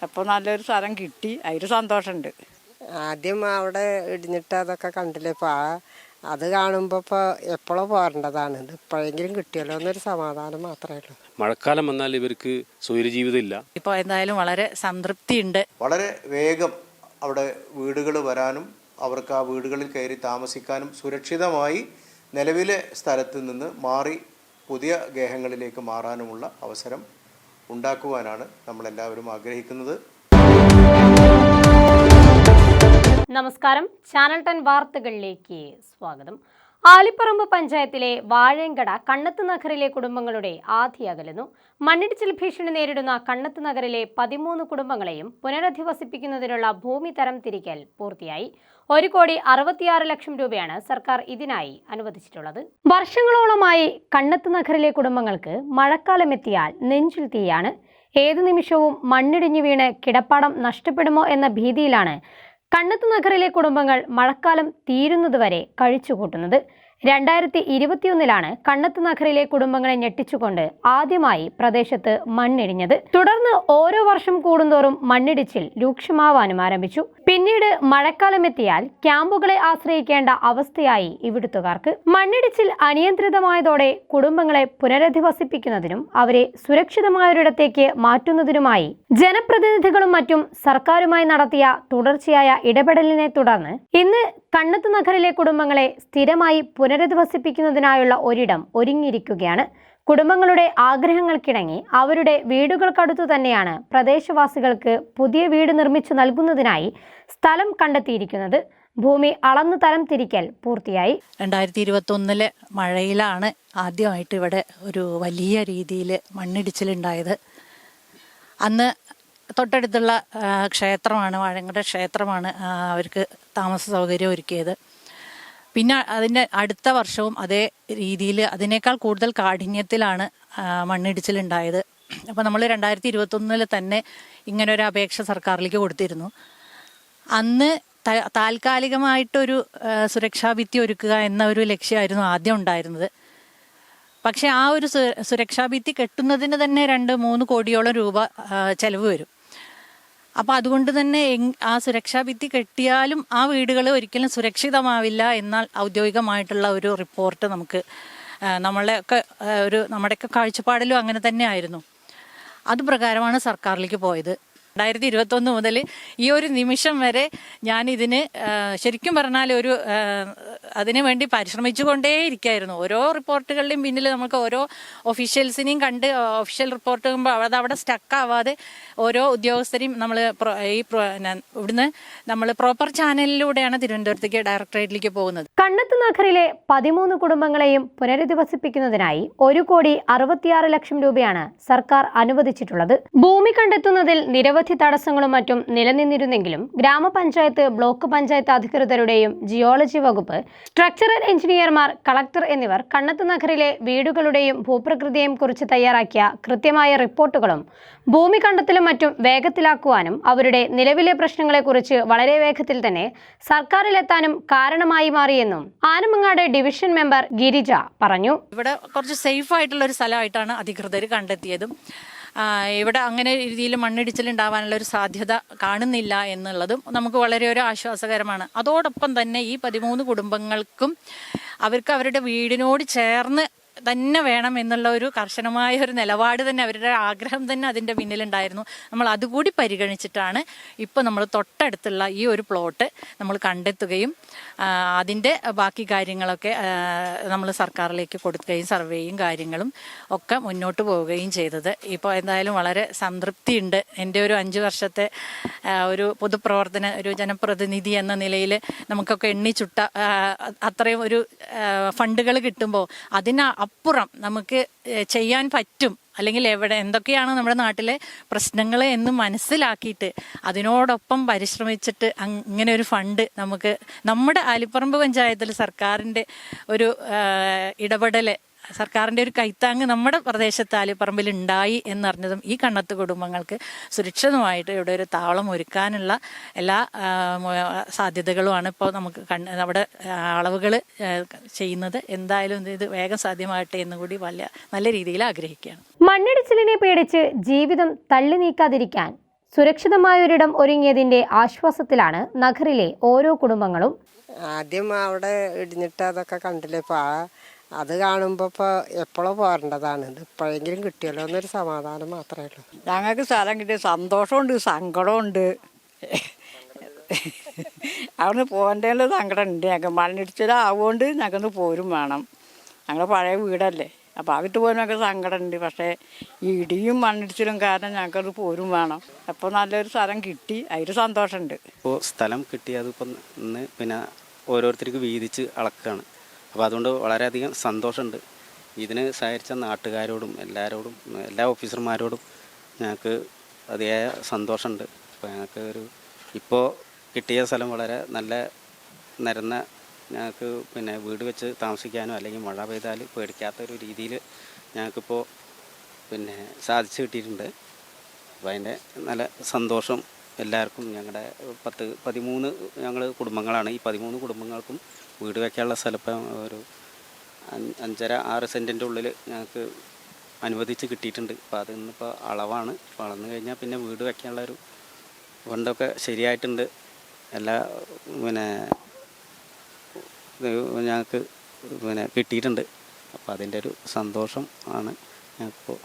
അപ്പോൾ നല്ലൊരു സ്ഥലം കിട്ടി, അതിൽ സന്തോഷമുണ്ട്. ആദ്യം അവിടെ ഇടിഞ്ഞിട്ട് അതൊക്കെ കണ്ടില്ലേ, ഇപ്പോൾ അത് കാണുമ്പോൾ ഇപ്പോൾ എപ്പോഴോ പോരേണ്ടതാണ്. ഇത് ഇപ്പോഴെങ്കിലും കിട്ടിയല്ലോ എന്നൊരു സമാധാനം മാത്രമേ ഉള്ളൂ. മഴക്കാലം വന്നാൽ ഇവർക്ക് സൗരജീവിതം ഇല്ല. ഇപ്പോൾ എന്തായാലും വളരെ സംതൃപ്തിയുണ്ട്. വളരെ വേഗം അവിടെ വീടുകൾ വരാനും അവർക്ക് ആ വീടുകളിൽ കയറി താമസിക്കാനും സുരക്ഷിതമായി നിലവിലെ സ്ഥലത്ത് നിന്ന് മാറി പുതിയ ഗേഹങ്ങളിലേക്ക് മാറാനുമുള്ള അവസരം ഉണ്ടാക്കുവാനാണ് നമ്മളെല്ലാവരും ആഗ്രഹിക്കുന്നത്. നമസ്കാരം, ചാനൽ 10 വാർത്തകളിലേക്ക് സ്വാഗതം. ആലിപ്പറമ്പ് പഞ്ചായത്തിലെ വാഴയങ്കട കണ്ണത്ത് നഗറിലെ കുടുംബങ്ങളുടെ ആധി അകലുന്നു. മണ്ണിടിച്ചിൽ ഭീഷണി നേരിടുന്ന കണ്ണത്ത് നഗറിലെ 13 കുടുംബങ്ങളെയും പുനരധിവസിപ്പിക്കുന്നതിനുള്ള ഭൂമി തരം തിരിക്കൽ പൂർത്തിയായി. 1,66,00,000 രൂപയാണ് സർക്കാർ ഇതിനായി അനുവദിച്ചിട്ടുള്ളത്. വർഷങ്ങളോളമായി കണ്ണത്ത് നഗറിലെ കുടുംബങ്ങൾക്ക് മഴക്കാലമെത്തിയാൽ നെഞ്ചിൽ തീയാണ്. ഏതു നിമിഷവും മണ്ണിടിഞ്ഞു വീണ് കിടപ്പാടം നഷ്ടപ്പെടുമോ എന്ന ഭീതിയിലാണ് കണ്ണത്ത് നഗറിലെ കുടുംബങ്ങൾ മഴക്കാലം തീരുന്നതുവരെ കഴിച്ചുകൂട്ടുന്നത്. 2021 കണ്ണത്ത് നഗറിലെ കുടുംബങ്ങളെ ഞെട്ടിച്ചുകൊണ്ട് ആദ്യമായി പ്രദേശത്ത് മണ്ണിടിഞ്ഞത്. തുടർന്ന് ഓരോ വർഷം കൂടുന്തോറും മണ്ണിടിച്ചിൽ രൂക്ഷമാവാനും ആരംഭിച്ചു. പിന്നീട് മഴക്കാലമെത്തിയാൽ ക്യാമ്പുകളെ ആശ്രയിക്കേണ്ട അവസ്ഥയായി ഇവിടുത്തുകാർക്ക്. മണ്ണിടിച്ചിൽ അനിയന്ത്രിതമായതോടെ കുടുംബങ്ങളെ പുനരധിവസിപ്പിക്കുന്നതിനും അവരെ സുരക്ഷിതമായൊരിടത്തേക്ക് മാറ്റുന്നതിനുമായി ജനപ്രതിനിധികളും മറ്റും സർക്കാരുമായി നടത്തിയ തുടർച്ചയായ ഇടപെടലിനെ തുടർന്ന് ഇന്ന് കണ്ണത്ത് നഗറിലെ കുടുംബങ്ങളെ സ്ഥിരമായി പുനരധിവസിപ്പിക്കുന്നതിനായുള്ള ഒരിടം ഒരുങ്ങിയിരിക്കുകയാണ്. കുടുംബങ്ങളുടെ ആഗ്രഹങ്ങൾക്കിണങ്ങി അവരുടെ വീടുകൾക്കടുത്തു തന്നെയാണ് പ്രദേശവാസികൾക്ക് പുതിയ വീട് നിർമ്മിച്ചു നൽകുന്നതിനായി സ്ഥലം കണ്ടെത്തിയിരിക്കുന്നത്. ഭൂമി അളന്നു തരം തിരിക്കൽ പൂർത്തിയായി. 2021 മഴയിലാണ് ആദ്യമായിട്ട് ഇവിടെ ഒരു വലിയ രീതിയിൽ മണ്ണിടിച്ചിലുണ്ടായത്. അന്ന് തൊട്ടടുത്തുള്ള ക്ഷേത്രമാണ്, വാഴയങ്കട ക്ഷേത്രമാണ് അവർക്ക് താമസ സൗകര്യം ഒരുക്കിയത്. പിന്നെ അതിൻ്റെ അടുത്ത വർഷവും അതേ രീതിയിൽ അതിനേക്കാൾ കൂടുതൽ കാഠിന്യത്തിലാണ് മണ്ണിടിച്ചിലുണ്ടായത്. അപ്പോൾ നമ്മൾ 2021 തന്നെ ഇങ്ങനൊരു അപേക്ഷ സർക്കാരിലേക്ക് കൊടുത്തിരുന്നു. അന്ന് താൽക്കാലികമായിട്ടൊരു സുരക്ഷാ ഭിത്തി ഒരുക്കുക എന്ന ഒരു ലക്ഷ്യമായിരുന്നു ആദ്യം ഉണ്ടായിരുന്നത്. പക്ഷേ ആ ഒരു സുരക്ഷാ ഭിത്തി കെട്ടുന്നതിന് തന്നെ 2-3 കോടിയോളം രൂപ ചെലവ് വരും. അപ്പോൾ അതുകൊണ്ട് തന്നെ ആ സുരക്ഷാ ഭിത്തി കെട്ടിയാലും ആ വീടുകൾ ഒരിക്കലും സുരക്ഷിതമാവില്ല എന്നാൽ ഔദ്യോഗികമായിട്ടുള്ള ഒരു റിപ്പോർട്ട് നമുക്ക് നമ്മുടെയൊക്കെ കാഴ്ചപ്പാടിലും അങ്ങനെ തന്നെ ആയിരുന്നു. അതുപ്രകാരമാണ് സർക്കാരിലേക്ക് പോയത്. 2021 മുതൽ ഈ ഒരു നിമിഷം വരെ ഞാൻ ഇതിന് ശരിക്കും പറഞ്ഞാൽ അതിനു വേണ്ടി പരിശ്രമിച്ചുകൊണ്ടേയിരിക്കുകയായിരുന്നു. ഓരോ റിപ്പോർട്ടുകളുടെയും പിന്നിൽ നമുക്ക് ഓരോ ഒഫീഷ്യൽസിനെയും കണ്ട് ഒഫീഷ്യൽ റിപ്പോർട്ട് ചെയ്യുമ്പോൾ അതവിടെ സ്റ്റക്കാവാതെ ഓരോ ഉദ്യോഗസ്ഥരെയും ഇവിടുന്ന് നമ്മൾ പ്രോപ്പർ ചാനലിലൂടെയാണ് തിരുവനന്തപുരത്തേക്ക് ഡയറക്ടറേറ്റിലേക്ക് പോകുന്നത്. കണ്ണത്ത് നഗറിലെ 13 കുടുംബങ്ങളെയും പുനരധിവസിപ്പിക്കുന്നതിനായി 1,66,00,000 രൂപയാണ് സർക്കാർ അനുവദിച്ചിട്ടുള്ളത്. ഭൂമി കണ്ടെത്തുന്നതിൽ നിരവധി തടസ്സങ്ങളും മറ്റും നിലനിന്നിരുന്നെങ്കിലും ഗ്രാമപഞ്ചായത്ത്, ബ്ലോക്ക് പഞ്ചായത്ത് അധികൃതരുടെയും ജിയോളജി വകുപ്പ്, സ്ട്രക്ചറൽ എഞ്ചിനീയർമാർ, കളക്ടർ എന്നിവർ കണ്ണത്ത് നഗറിലെ വീടുകളുടെയും ഭൂപ്രകൃതിയെയും കുറിച്ച് തയ്യാറാക്കിയ കൃത്യമായ റിപ്പോർട്ടുകളും ഭൂമി കണ്ടെത്തലും മറ്റും വേഗത്തിലാക്കുവാനും അവരുടെ നിലവിലെ പ്രശ്നങ്ങളെക്കുറിച്ച് വളരെ വേഗത്തിൽ തന്നെ സർക്കാരിലെത്താനും കാരണമായി മാറിയെന്നും ആനമങ്ങാട് ഡിവിഷൻ മെമ്പർ ഗിരിജ പറഞ്ഞു. ഇവിടെ കുറച്ച് സേഫ് ആയിട്ടുള്ള ഒരു സ്ഥലമായിട്ടാണ് അധികൃതർ കണ്ടെത്തിയതും. ഇവിടെ അങ്ങനെ രീതിയിൽ മണ്ണിടിച്ചിലുണ്ടാവാനുള്ള ഒരു സാധ്യത കാണുന്നില്ല എന്നുള്ളതും നമുക്ക് വളരെ ഒരു ആശ്വാസകരമാണ്. അതോടൊപ്പം തന്നെ ഈ 13 കുടുംബങ്ങൾക്കും അവർക്ക് അവരുടെ വീടിനോട് ചേർന്ന് തന്നെ വേണം എന്നുള്ള ഒരു കർശനമായ ഒരു നിലപാട് തന്നെ, അവരുടെ ആഗ്രഹം തന്നെ അതിൻ്റെ പിന്നിലുണ്ടായിരുന്നു. നമ്മൾ അതുകൂടി പരിഗണിച്ചിട്ടാണ് ഇപ്പോൾ നമ്മൾ തൊട്ടടുത്തുള്ള ഈ ഒരു പ്ലോട്ട് നമ്മൾ കണ്ടെത്തുകയും അതിൻ്റെ ബാക്കി കാര്യങ്ങളൊക്കെ നമ്മൾ സർക്കാരിലേക്ക് കൊടുക്കുകയും സർവേയും കാര്യങ്ങളും ഒക്കെ മുന്നോട്ട് പോവുകയും ചെയ്തത്. ഇപ്പോൾ എന്തായാലും വളരെ സംതൃപ്തിയുണ്ട്. എൻ്റെ ഒരു 5 വർഷത്തെ ഒരു പൊതുപ്രവർത്തന ഒരു ജനപ്രതിനിധി എന്ന നിലയിൽ നമുക്കൊക്കെ എണ്ണിച്ചുട്ട അത്രയും ഒരു ഫണ്ടുകൾ കിട്ടുമ്പോൾ അപ്പുറം നമുക്ക് ചെയ്യാൻ പറ്റും, അല്ലെങ്കിൽ എന്തൊക്കെയാണ് നമ്മുടെ നാട്ടിലെ പ്രശ്നങ്ങൾ എന്ന് മനസ്സിലാക്കിയിട്ട് അതിനോടൊപ്പം പരിശ്രമിച്ചിട്ട് ഇങ്ങനെ ഒരു ഫണ്ട് നമുക്ക് നമ്മുടെ ആലിപ്പറമ്പ് പഞ്ചായത്തിൽ സർക്കാരിൻ്റെ ഒരു ഇടപെടൽ, സർക്കാരിൻ്റെ ഒരു കൈത്താങ്ങ് നമ്മുടെ പ്രദേശത്ത് ആലിപ്പറമ്പിൽ ഉണ്ടായി എന്നറിഞ്ഞതും ഈ കണ്ണത്ത് കുടുംബങ്ങൾക്ക് സുരക്ഷിതമായിട്ട് ഇവിടെ ഒരു താവളം ഒരുക്കാനുള്ള എല്ലാ സാധ്യതകളുമാണ് ഇപ്പോൾ നമുക്ക് അവിടെ അളവുകൾ ചെയ്യുന്നത്. എന്തായാലും ഇത് വേഗം സാധ്യമാകട്ടെ എന്നുകൂടി നല്ല രീതിയിൽ ആഗ്രഹിക്കുകയാണ്. മണ്ണിടിച്ചിലിനെ പേടിച്ച് ജീവിതം തള്ളി നീക്കാതിരിക്കാൻ സുരക്ഷിതമായൊരിടം ഒരുങ്ങിയതിന്റെ ആശ്വാസത്തിലാണ് നഗറിലെ ഓരോ കുടുംബങ്ങളും. ആദ്യം അവിടെ ഇടിഞ്ഞിട്ട് അതൊക്കെ കണ്ടില്ലേ ഇപ്പോൾ അത് കാണുമ്പോൾ ഇപ്പോൾ എപ്പോഴും പോരേണ്ടതാണ്. ഇത് ഇപ്പോഴെങ്കിലും കിട്ടിയല്ലോ എന്നൊരു സമാധാനം മാത്രമേ ഉള്ളൂ. ഞങ്ങൾക്ക് സ്ഥലം കിട്ടിയ സന്തോഷമുണ്ട്, സങ്കടമുണ്ട്. അവിടുന്ന് പോകേണ്ടതിൽ സങ്കടമുണ്ട്. ഞങ്ങൾക്ക് മണ്ണിടിച്ചിലാവുകൊണ്ട് ഞങ്ങൾക്ക് പോരും വേണം. ഞങ്ങളുടെ പഴയ വീടല്ലേ, അപ്പോൾ അവിട്ട് പോകാൻ ഞങ്ങൾക്ക് സങ്കടമുണ്ട്. പക്ഷേ ഈ ഇടിയും മണ്ണിടിച്ചിലും കാരണം ഞങ്ങൾക്കത് പോരും വേണം. അപ്പോൾ നല്ലൊരു സ്ഥലം കിട്ടി, അതിൽ സന്തോഷമുണ്ട്. ഇപ്പോൾ സ്ഥലം കിട്ടിയത് ഇപ്പം ഇന്ന് പിന്നെ ഓരോരുത്തർക്ക് വീതിച്ച് അളക്കുകയാണ്. അപ്പോൾ അതുകൊണ്ട് വളരെയധികം സന്തോഷമുണ്ട്. ഇതിന് സഹകരിച്ച നാട്ടുകാരോടും എല്ലാവരോടും എല്ലാ ഓഫീസർമാരോടും ഞങ്ങൾക്ക് അതിയായ സന്തോഷമുണ്ട്. അപ്പോൾ ഞങ്ങൾക്ക് ഇപ്പോൾ കിട്ടിയ സ്ഥലം വളരെ നല്ല നിരന്ന ഞങ്ങൾക്ക് പിന്നെ വീട് വെച്ച് താമസിക്കാനോ അല്ലെങ്കിൽ മഴ പെയ്താൽ പേടിക്കാത്തൊരു രീതിയിൽ ഞങ്ങൾക്കിപ്പോൾ പിന്നെ സാധിച്ചു കിട്ടിയിട്ടുണ്ട്. അപ്പോൾ അതിൻ്റെ നല്ല സന്തോഷം എല്ലാവർക്കും. ഞങ്ങളുടെ 13 ഞങ്ങൾ കുടുംബങ്ങളാണ്. ഈ 13 കുടുംബങ്ങൾക്കും വീട് വയ്ക്കാനുള്ള സ്ഥലം ഇപ്പം ഒരു 5.5-6 സെൻറ്റിൻ്റെ ഉള്ളിൽ ഞങ്ങൾക്ക് അനുവദിച്ച് കിട്ടിയിട്ടുണ്ട്. അപ്പോൾ അതിന്നിപ്പോൾ അളവാണ്. വളർന്നു കഴിഞ്ഞാൽ പിന്നെ വീട് വയ്ക്കാനുള്ളൊരു ഫണ്ടൊക്കെ ശരിയായിട്ടുണ്ട്. എല്ലാ പിന്നെ ഞങ്ങൾക്ക് പിന്നെ കിട്ടിയിട്ടുണ്ട്. അപ്പോൾ അതിൻ്റെ ഒരു സന്തോഷം ആണ് ഞങ്ങൾക്കിപ്പോൾ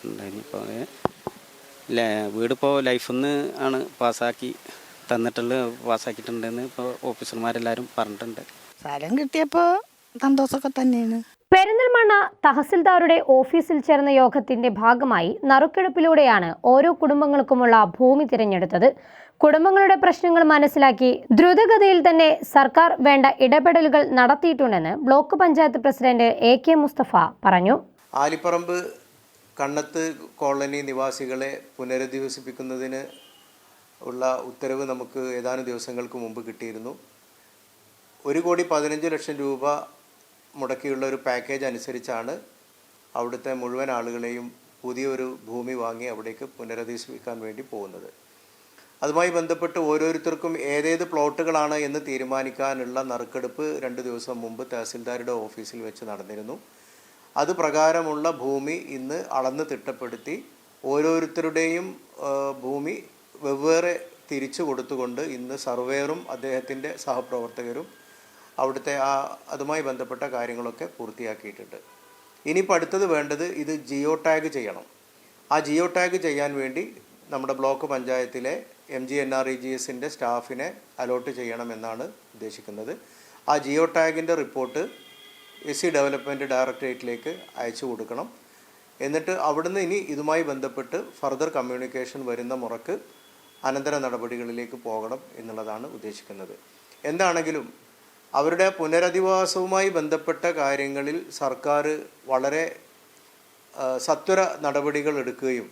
ഉണ്ടായിരുന്നിപ്പോൾ. വീടിപ്പോൾ ലൈഫിൽ നിന്ന് ആണ് പാസ്സാക്കിയിട്ടുണ്ടെന്ന് ഇപ്പോൾ ഓഫീസർമാരെല്ലാവരും പറഞ്ഞിട്ടുണ്ട്. സ്ഥലം കിട്ടിയപ്പോൾ സന്തോഷമൊക്കെ തന്നെയാണ്. പെരിന്തൽമണ്ണ തഹസിൽദാരുടെ ഓഫീസിൽ ചേർന്ന യോഗത്തിന്റെ ഭാഗമായി നറുക്കെടുപ്പിലൂടെയാണ് ഓരോ കുടുംബങ്ങൾക്കുമുള്ള ഭൂമി തിരഞ്ഞെടുത്തത്. കുടുംബങ്ങളുടെ പ്രശ്നങ്ങൾ മനസ്സിലാക്കി ദ്രുതഗതിയിൽ തന്നെ സർക്കാർ വേണ്ട ഇടപെടലുകൾ നടത്തിയിട്ടുണ്ടെന്ന് block panchayat president AK Mustafa പറഞ്ഞു. ആലിപ്പറമ്പ് കണ്ണത്ത് കോളനി നിവാസികളെ പുനരധിവസിപ്പിക്കുന്നതിന് ഉള്ള ഉത്തരവ് നമുക്ക് ഏതാനും ദിവസങ്ങൾക്ക് മുമ്പ് കിട്ടിയിരുന്നു. 1,15,00,000 രൂപ മുടക്കിയുള്ള ഒരു പാക്കേജ് അനുസരിച്ചാണ് അവിടുത്തെ മുഴുവൻ ആളുകളെയും പുതിയൊരു ഭൂമി വാങ്ങി അവിടേക്ക് പുനരധിവസിപ്പിക്കാൻ വേണ്ടി പോകുന്നത്. അതുമായി ബന്ധപ്പെട്ട് ഓരോരുത്തർക്കും ഏതേത് പ്ലോട്ടുകളാണ് എന്ന് തീരുമാനിക്കാനുള്ള നറുക്കെടുപ്പ് 2 ദിവസം മുമ്പ് തഹസിൽദാരുടെ ഓഫീസിൽ വെച്ച് നടന്നിരുന്നു. അത് പ്രകാരമുള്ള ഭൂമി ഇന്ന് അളന്ന് തിട്ടപ്പെടുത്തി ഓരോരുത്തരുടെയും ഭൂമി വെവ്വേറെ തിരിച്ചു കൊടുത്തുകൊണ്ട് ഇന്ന് സർവേയറും അദ്ദേഹത്തിൻ്റെ സഹപ്രവർത്തകരും അവിടുത്തെ അതുമായി ബന്ധപ്പെട്ട കാര്യങ്ങളൊക്കെ പൂർത്തിയാക്കിയിട്ടുണ്ട്. ഇനിയിപ്പോൾ അടുത്തത് വേണ്ടത് ഇത് ജിയോ ടാഗ് ചെയ്യണം. ആ ജിയോ ടാഗ് ചെയ്യാൻ വേണ്ടി നമ്മുടെ ബ്ലോക്ക് പഞ്ചായത്തിലെ MGNREGSൻ്റെ സ്റ്റാഫിനെ അലോട്ട് ചെയ്യണമെന്നാണ് ഉദ്ദേശിക്കുന്നത്. ആ ജിയോ ടാഗിൻ്റെ റിപ്പോർട്ട് SC ഡെവലപ്മെൻറ്റ് ഡയറക്ടറേറ്റിലേക്ക് അയച്ചു കൊടുക്കണം. എന്നിട്ട് അവിടുന്ന് ഇനി ഇതുമായി ബന്ധപ്പെട്ട് ഫർദർ കമ്മ്യൂണിക്കേഷൻ വരുന്ന മുറക്ക് അനന്തര നടപടികളിലേക്ക് പോകണം എന്നുള്ളതാണ് ഉദ്ദേശിക്കുന്നത്. എന്താണെങ്കിലും അവരുടെ പുനരധിവാസവുമായി ബന്ധപ്പെട്ട കാര്യങ്ങളിൽ സർക്കാർ വളരെ സത്വര നടപടികൾ എടുക്കുകയും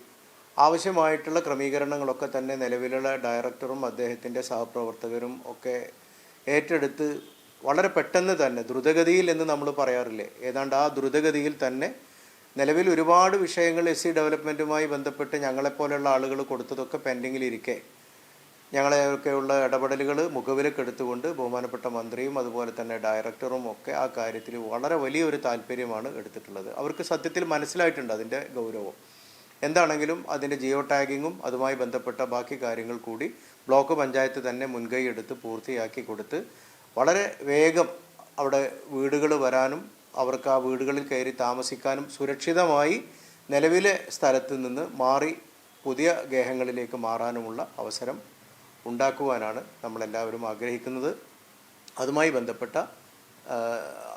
ആവശ്യമായിട്ടുള്ള ക്രമീകരണങ്ങളൊക്കെ തന്നെ നിലവിലുള്ള ഡയറക്ടറും അദ്ദേഹത്തിൻ്റെ സഹപ്രവർത്തകരും ഒക്കെ ഏറ്റെടുത്ത് വളരെ പെട്ടെന്ന് തന്നെ ദ്രുതഗതിയിൽ എന്ന് നമ്മൾ പറയാറില്ലേ, ഏതാണ്ട് ആ ദ്രുതഗതിയിൽ തന്നെ നിലവിൽ ഒരുപാട് വിഷയങ്ങൾ SC ഡെവലപ്മെൻറ്റുമായി ബന്ധപ്പെട്ട് ഞങ്ങളെപ്പോലെയുള്ള ആളുകൾ കൊടുത്തതൊക്കെ പെൻഡിങ്ങിലിരിക്കെ ഞങ്ങളെയൊക്കെയുള്ള ഇടപെടലുകൾ മുഖവിലക്കെടുത്തുകൊണ്ട് ബഹുമാനപ്പെട്ട മന്ത്രിയും അതുപോലെ തന്നെ ഡയറക്ടറും ഒക്കെ ആ കാര്യത്തിൽ വളരെ വലിയൊരു താല്പര്യമാണ് എടുത്തിട്ടുള്ളത്. അവർക്ക് സത്യത്തിൽ മനസ്സിലായിട്ടുണ്ട് അതിൻ്റെ ഗൗരവം. എന്താണെങ്കിലും അതിൻ്റെ ജിയോ ടാഗിങ്ങും അതുമായി ബന്ധപ്പെട്ട ബാക്കി കാര്യങ്ങൾ കൂടി ബ്ലോക്ക് പഞ്ചായത്ത് തന്നെ മുൻകൈ എടുത്ത് പൂർത്തിയാക്കി കൊടുത്ത് വളരെ വേഗം അവിടെ വീടുകൾ വരാനും അവർക്ക് ആ വീടുകളിൽ കയറി താമസിക്കാനും സുരക്ഷിതമായി നിലവിലെ സ്ഥലത്ത് നിന്ന് മാറി പുതിയ ഗേഹങ്ങളിലേക്ക് മാറാനുമുള്ള അവസരം ഉണ്ടാക്കുവാനാണ് നമ്മളെല്ലാവരും ആഗ്രഹിക്കുന്നത്. അതുമായി ബന്ധപ്പെട്ട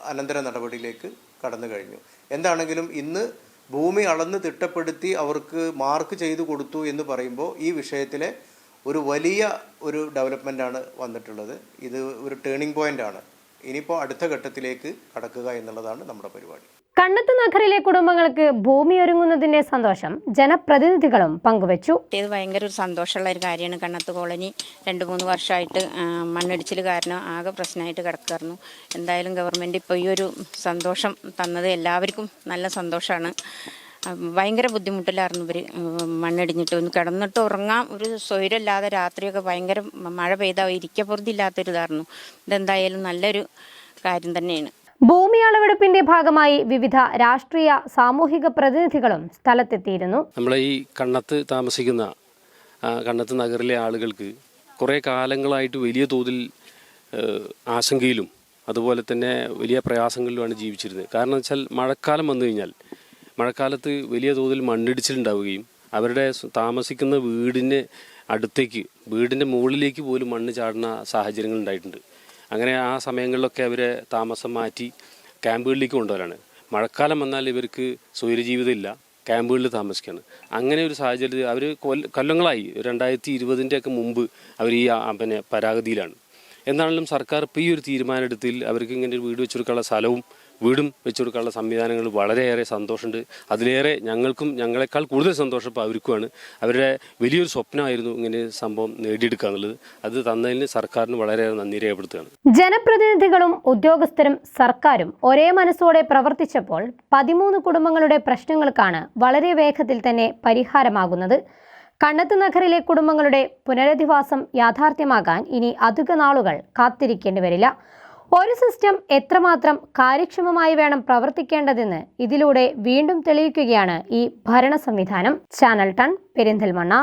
അനന്തര നടപടിയിലേക്ക് കടന്നു കഴിഞ്ഞു. എന്താണെങ്കിലും ഇന്ന് ഭൂമി അളന്ന് തിട്ടപ്പെടുത്തി അവർക്ക് മാർക്ക് ചെയ്തു കൊടുത്തു എന്ന് പറയുമ്പോൾ ഈ വിഷയത്തിലെ ഒരു വലിയ ഒരു ഡെവലപ്മെൻ്റാണ് വന്നിട്ടുള്ളത്. ഇത് ഒരു ടേണിംഗ് പോയിൻ്റാണ്. ഇനിയിപ്പോൾ അടുത്ത ഘട്ടത്തിലേക്ക് കടക്കുക എന്നുള്ളതാണ് നമ്മുടെ പരിപാടി. കണ്ണത്ത് നഗറിലെ കുടുംബങ്ങൾക്ക് ഭൂമി ഒരുങ്ങുന്നതിന്റെ സന്തോഷം ജനപ്രതിനിധികളും പങ്കുവച്ചു. ഇത് ഭയങ്കര ഒരു സന്തോഷമുള്ള ഒരു കാര്യമാണ്. കണ്ണത്ത് കോളനി 2-3 വർഷമായിട്ട് മണ്ണിടിച്ചിൽ കാരണം ആകെ പ്രശ്നമായിട്ട് കിടക്കായിരുന്നു. എന്തായാലും ഗവൺമെൻറ് ഇപ്പോൾ ഈ ഒരു സന്തോഷം തന്നത് എല്ലാവർക്കും നല്ല സന്തോഷമാണ്. ഭയങ്കര ബുദ്ധിമുട്ടിലായിരുന്നു ഇവർ മണ്ണിടിഞ്ഞിട്ട് ഒന്ന് കിടന്നിട്ട് ഉറങ്ങാൻ ഒരു സ്വൈരമില്ലാതെ രാത്രിയൊക്കെ ഭയങ്കര മഴ പെയ്താൽ ഇരിക്കപ്പുറത്തില്ലാത്തൊരിതായിരുന്നു. ഇതെന്തായാലും നല്ലൊരു കാര്യം തന്നെയാണ്. ഭൂമി അളവെടുപ്പിന്റെ ഭാഗമായി വിവിധ രാഷ്ട്രീയ സാമൂഹിക പ്രതിനിധികളും സ്ഥലത്തെത്തിയിരുന്നു. നമ്മളെ ഈ കണ്ണത്ത് താമസിക്കുന്ന കണ്ണത്ത് നഗറിലെ ആളുകൾക്ക് കുറേ കാലങ്ങളായിട്ട് വലിയ തോതിൽ ആശങ്കയിലും അതുപോലെ തന്നെ വലിയ പ്രയാസങ്ങളിലുമാണ് ജീവിച്ചിരുന്നത്. കാരണം വെച്ചാൽ മഴക്കാലം വന്നു കഴിഞ്ഞാൽ മഴക്കാലത്ത് വലിയ തോതിൽ മണ്ണിടിച്ചിലുണ്ടാവുകയും അവരുടെ താമസിക്കുന്ന വീടിന് അടുത്തേക്ക് വീടിൻ്റെ മുകളിലേക്ക് പോലും മണ്ണ് ചാടുന്ന സാഹചര്യങ്ങൾ ഉണ്ടായിട്ടുണ്ട്. അങ്ങനെ ആ സമയങ്ങളിലൊക്കെ അവരെ താമസം മാറ്റി ക്യാമ്പുകളിലേക്ക് കൊണ്ടുവരാണ്. മഴക്കാലം വന്നാൽ ഇവർക്ക് സ്വൈരജീവിതം ഇല്ല, ക്യാമ്പുകളിൽ താമസിക്കുകയാണ്. അങ്ങനെ ഒരു സാഹചര്യത്തിൽ അവർ കൊല്ലങ്ങളായി 2020 മുമ്പ് അവർ ഈ പരാഗതിയിലാണ്. എന്നാണെങ്കിലും സർക്കാർ ഇപ്പോൾ ഈ ഒരു തീരുമാനം എടുത്തിൽ അവർക്ക് ഇങ്ങനെ ഒരു വീട് വെച്ചുകൊടുക്കാനുള്ള സ്ഥലവും വീടും വെച്ചുകൊടുക്കാനുള്ള സംവിധാനങ്ങൾ വളരെയേറെ സന്തോഷമുണ്ട്. അതിലേറെ ഞങ്ങളെക്കാൾ കൂടുതൽ സന്തോഷം ഇപ്പോൾ അവർക്കുമാണ്. അവരുടെ വലിയൊരു സ്വപ്നമായിരുന്നു ഇങ്ങനെ സംഭവം നേടിയെടുക്കുക എന്നുള്ളത്. അത് തന്നതിന് സർക്കാരിന് വളരെയേറെ നന്ദി രേഖപ്പെടുത്തുകയാണ്. ജനപ്രതിനിധികളും ഉദ്യോഗസ്ഥരും സർക്കാരും ഒരേ മനസ്സോടെ പ്രവർത്തിച്ചപ്പോൾ 13 കുടുംബങ്ങളുടെ പ്രശ്നങ്ങൾക്കാണ് വളരെ വേഗത്തിൽ തന്നെ പരിഹാരമാകുന്നത്. കണ്ണത്ത് നഗറിലെ കുടുംബങ്ങളുടെ പുനരധിവാസം യാഥാർത്ഥ്യമാകാൻ ഇനി അധിക നാളുകൾ കാത്തിരിക്കേണ്ടി വരില്ല. ഒരു സിസ്റ്റം എത്രമാത്രം കാര്യക്ഷമമായി വേണം പ്രവർത്തിക്കേണ്ടതെന്ന് ഇതിലൂടെ വീണ്ടും തെളിയിക്കുകയാണ് ഈ ഭരണ സംവിധാനം. ചാനൽ 10 പെരിന്തൽമണ്ണ.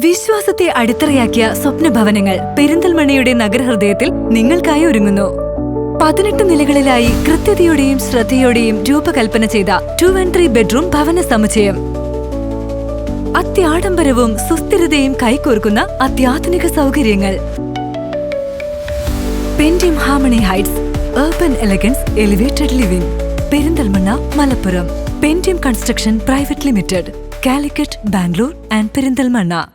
വിശ്വാസത്തെ അടിത്തറയാക്കിയ സ്വപ്നഭവനങ്ങൾ പെരിന്തൽമണ്ണയുടെ നഗരഹൃദയത്തിൽ നിങ്ങൾക്കായി ഒരുങ്ങുന്നു. 18 നിലകളിലായി കൃത്യതയോടെയും ശ്രദ്ധയോടെയും രൂപകൽപ്പന ചെയ്ത 2 and 3 ബെഡ്റൂം ഭവന സമുച്ചയം. അത്യാഡംബരവും സുസ്ഥിരതയും കൈകോർക്കുന്ന അത്യാധുനിക സൗകര്യങ്ങൾ. Pentium harmony heights, urban elegance, elevated living. Perinthalmanna, Malappuram. Pentium construction private limited, Calicut, Bangalore and Perinthalmanna.